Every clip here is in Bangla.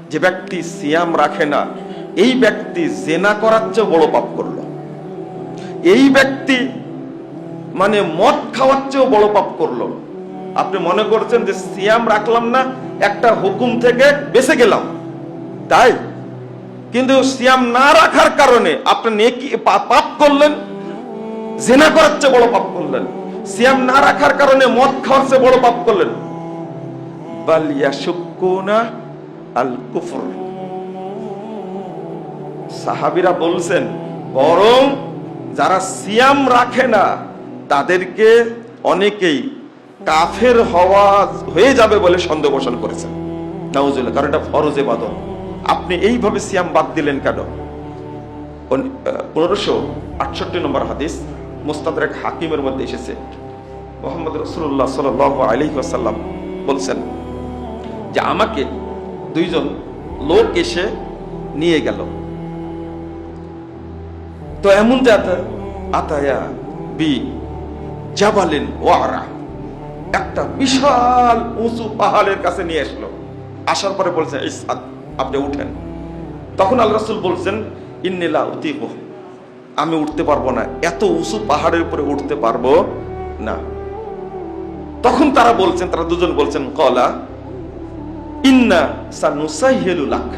যে ব্যক্তি সিয়াম রাখে না, এই ব্যক্তি জেনা করার চেয়ে বড় পাপ করলো। এই ব্যক্তি মানে মদ খাওয়ার চেয়েও বড় পাপ করলো। আপনি মনে করছেন যে সিয়াম রাখলাম না, একটা হুকুম থেকে বেঁচে গেলাম, তাই? কিন্তু সিয়াম না রাখার কারণে আপনি নেকি পাপ করলেন, জেনা করার চেয়ে বড় পাপ করলেন। সিয়াম না রাখার কারণে মদ খাওয়ার চেয়ে বড় পাপ করলেন। বাল ইয়াশুকুনা আল কুফর। সাহাবীরা বলছেন বরং যারা সিয়াম রাখে না তাদেরকে অনেকেই কাফের হয়ে যাবে বলে সন্দেহ পোষণ করেছেন। নাউজুবিল্লাহ। কারণ এটা ফরজ ইবাদত। আপনি এইভাবে সিয়াম বাদ দিলেন কেন? 1568 নম্বর হাদিস মুস্তাদরাক হাকিমের মধ্যে এসেছে, মুহাম্মদ রাসূলুল্লাহ সাল্লাল্লাহু আলাইহি ওয়াসাল্লাম বলছেন যে আমাকে দুইজন লোক এসে নিয়ে গেল। তো এমন আতায়া বি জাবালিন ওয়ারা, একটা বিশাল উঁচু পাহাড়ের কাছে নিয়ে আসলো। আসার পরে বলছেন ইসআদ, আপনি উঠেন। তখন আল্লাহ রাসূল বলছেন ইন্নী লা উতিকু, আমি উঠতে পারবো না, এত উঁচু পাহাড়ের উপরে উঠতে পারবো না। তখন তারা দুজন বলছেন ক্বালা ইন্না সানুসাইহিলু লাক,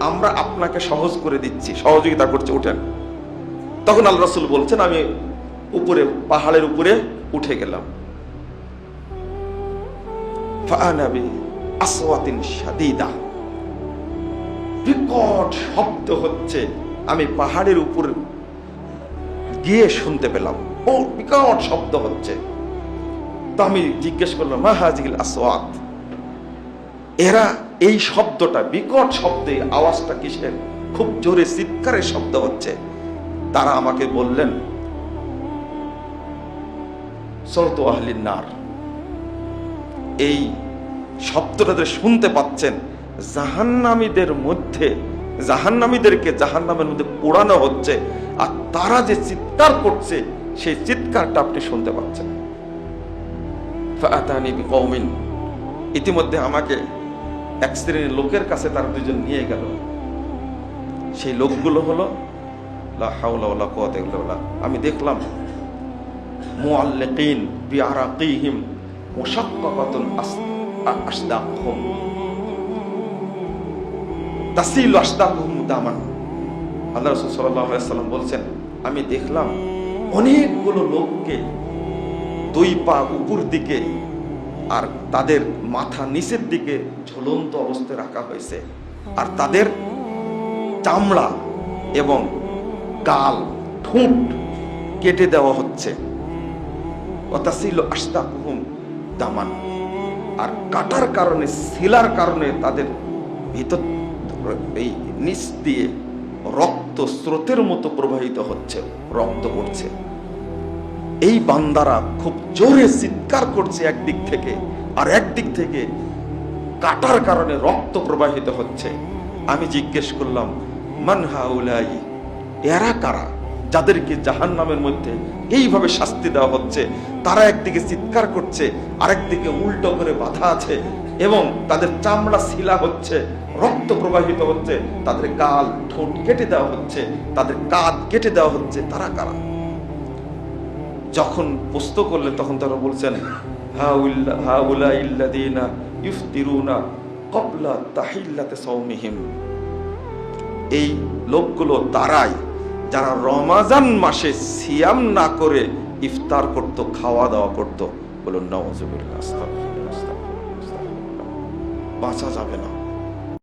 আমরা আপনাকে সহজ করে দিচ্ছি, সহযোগিতা করছি, উঠেন। তখন আল্লাহ রাসূল বলছেন আমি উপরে পাহাড়ের উপরে উঠে গেলাম। ফাআনা বি আসওয়াতিন শাদীদা, বিকট শব্দ হচ্ছে, আমি পাহাড়ের উপর গিয়ে শুনতে পেলাম, ও বিকট শব্দ হচ্ছে। তো আমি জিজ্ঞেস করলাম মা হাযিহিল আসওয়াত, এরা এই শব্দটা, বিকট শব্দে আওয়াজটা কিসের? খুব জোরে চিৎকারের শব্দ হচ্ছে। তারা আমাকে বললেন সওতু আহলিন নার, এই শব্দটা শুনতে পাচ্ছেন জাহান্নামীদেরকে জাহান্নামের মধ্যে পোড়ানো হচ্ছে, আর তারা যে চিৎকার করছে সেই চিৎকারটা আপনি শুনতে পাচ্ছেন। ফাআতানি বিকওমিন, ইতিমধ্যে আমাকে এক শ্রেণীর লোকের কাছে তারা দুজন নিয়ে গেল। সেই লোকগুলো হলো লা হাওলা ওয়ালা কুওয়াতা ইল্লা বিল্লাহ। আমি দেখলাম মুআল্লিকিন বিআরাকিহিম মুশাক্কাকাতুন আসদাকুহুম তাসিলু আসদাকুহুম দামান। আল্লাহ রাসূল সাল্লাল্লাহু আলাইহি ওয়াসাল্লাম বলছেন আমি দেখলাম অনেকগুলো লোককে দুই পা উপর দিকে আর তাদের মাথা নিচের দিকে ঝুলন্ত অবস্থায় রাখা হয়েছে, আর তাদের চামড়া এবং গাল, ঠোঁট কেটে দেওয়া হচ্ছে। ওয়াতাসিলু আসদাকুহুম দামান, আর কাটার কারণে, শিলার কারণে তাদের ভিতর এই নিচ দিয়ে রক্ত স্রোতের মতো প্রবাহিত হচ্ছে, রক্ত পড়ছে। এই বান্দারা খুব জোরে চিৎকার করছে একদিক থেকে, আর একদিক থেকে কাটার কারণে রক্ত প্রবাহিত হচ্ছে। আমি জিজ্ঞেস করলাম মান হাউলাই, এরা কারা যাদেরকে জাহান্নামের মধ্যে এইভাবে শাস্তি দেওয়া হচ্ছে? তারা একদিকে চিৎকার করছে, আরেকদিকে উল্টো করে বাঁধা আছে, এবং তাদের চামড়া শিলা হচ্ছে, রক্ত প্রবাহিত হচ্ছে, তাদের গাল ঠোঁট কেটে দেওয়া হচ্ছে, তাদের কাঁধ কেটে দেওয়া হচ্ছে। তারা কারা? যখন প্রশ্ন করলেন তখন তারা বলছেন হাউলাইল্লাযীনা ইফতিরুনা ক্বাবলা তাহিল্লাতি সাওমিহিম, এই লোকগুলো তারাই যারা রমাজান মাসে সিয়াম না করে ইফতার করত, খাওয়া দাওয়া করত। বলুন নাউযুবিল্লাহ, আস্তাগফিরুল্লাহ, বাঁচা যাবে না।